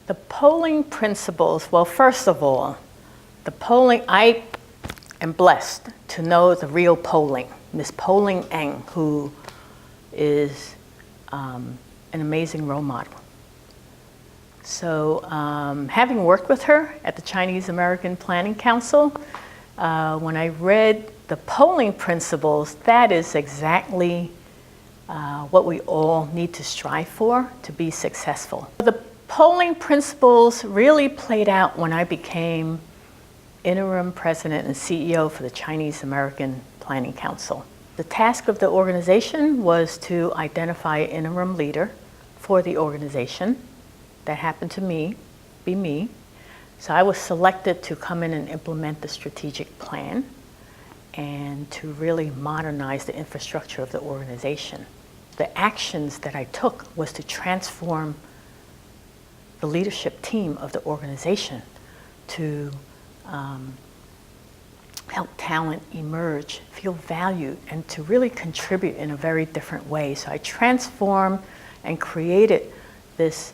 The polling principles, well, first of all, I am blessed to know the real Poling, Miss Poling Eng, who is an amazing role model. So having worked with her at the Chinese American Planning Council, when I read the polling principles, that is exactly what we all need to strive for to be successful. The polling principles really played out when I became interim president and CEO for the Chinese American Planning Council. The task of the organization was to identify an interim leader for the organization. That happened to be me. So I was selected to come in and implement the strategic plan and to really modernize the infrastructure of the organization. The actions that I took was to transform the leadership team of the organization to help talent emerge, feel valued, and to really contribute in a very different way. So I transformed and created this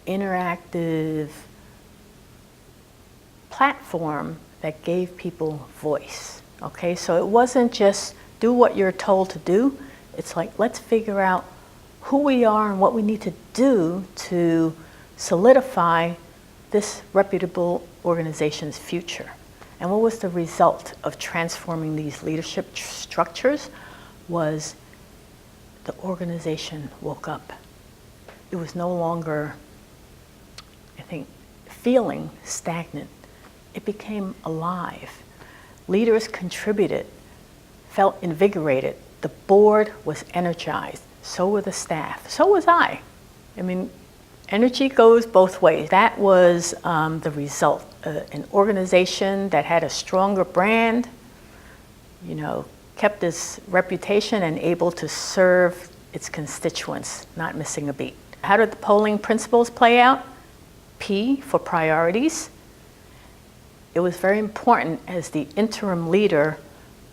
interactive platform that gave people voice. Okay, so it wasn't just do what you're told to do. It's like, let's figure out who we are and what we need to do to solidify this reputable organization's future. And what was the result of transforming these leadership structures was the organization woke up. It was no longer, I think, feeling stagnant. It became alive. Leaders contributed, felt invigorated. The board was energized. So were the staff. So was I. I mean, energy goes both ways. That was the result. An organization that had a stronger brand, kept its reputation and able to serve its constituents, not missing a beat. How did the polling principles play out? P for priorities. It was very important as the interim leader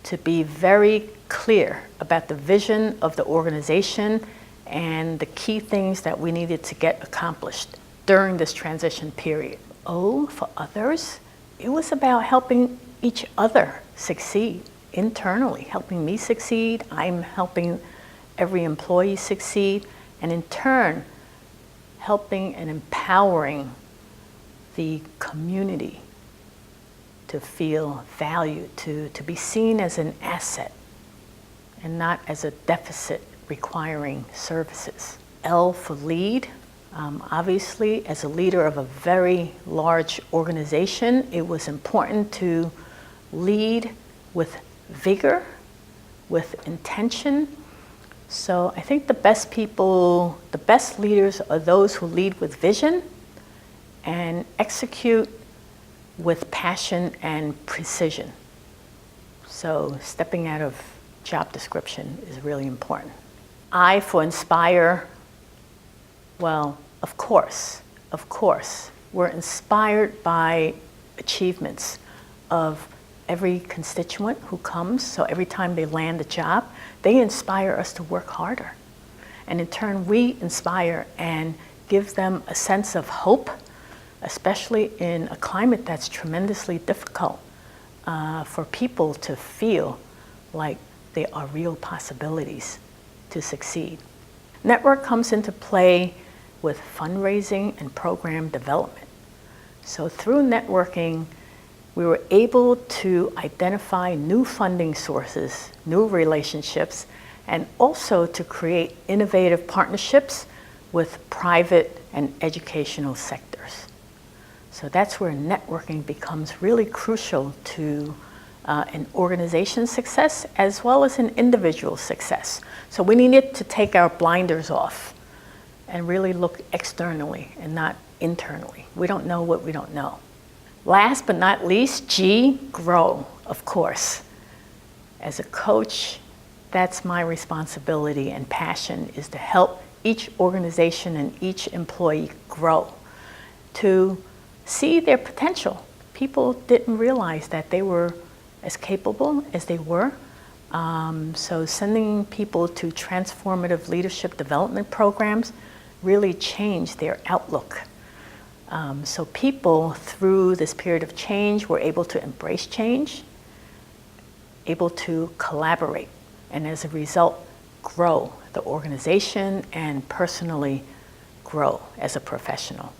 to be very clear about the vision of the organization and the key things that we needed to get accomplished during this transition period. O for others. It was about helping each other succeed internally, helping me succeed. I'm helping every employee succeed, and in turn, helping and empowering the community to feel valued, to be seen as an asset and not as a deficit requiring services. L for lead. Obviously, as a leader of a very large organization, it was important to lead with vigor, with intention. So I think the best people, the best leaders are those who lead with vision and execute with passion and precision. So stepping out of job description is really important. I for inspire, well, of course, we're inspired by achievements of every constituent who comes. So every time they land a job, they inspire us to work harder. And in turn, we inspire and give them a sense of hope, especially in a climate that's tremendously difficult, for people to feel like there are real possibilities to succeed. Network comes into play with fundraising and program development. So through networking, we were able to identify new funding sources, new relationships, and also to create innovative partnerships with private and educational sectors. So that's where networking becomes really crucial to an organization's success as well as an individual success. So we needed to take our blinders off and really look externally and not internally. We don't know what we don't know. Last but not least, G, grow, of course. As a coach, that's my responsibility and passion, is to help each organization and each employee grow, to see their potential. People didn't realize that they were as capable as they were. So sending people to transformative leadership development programs really changed their outlook. So people, through this period of change, were able to embrace change, able to collaborate, and as a result, grow the organization and personally grow as a professional.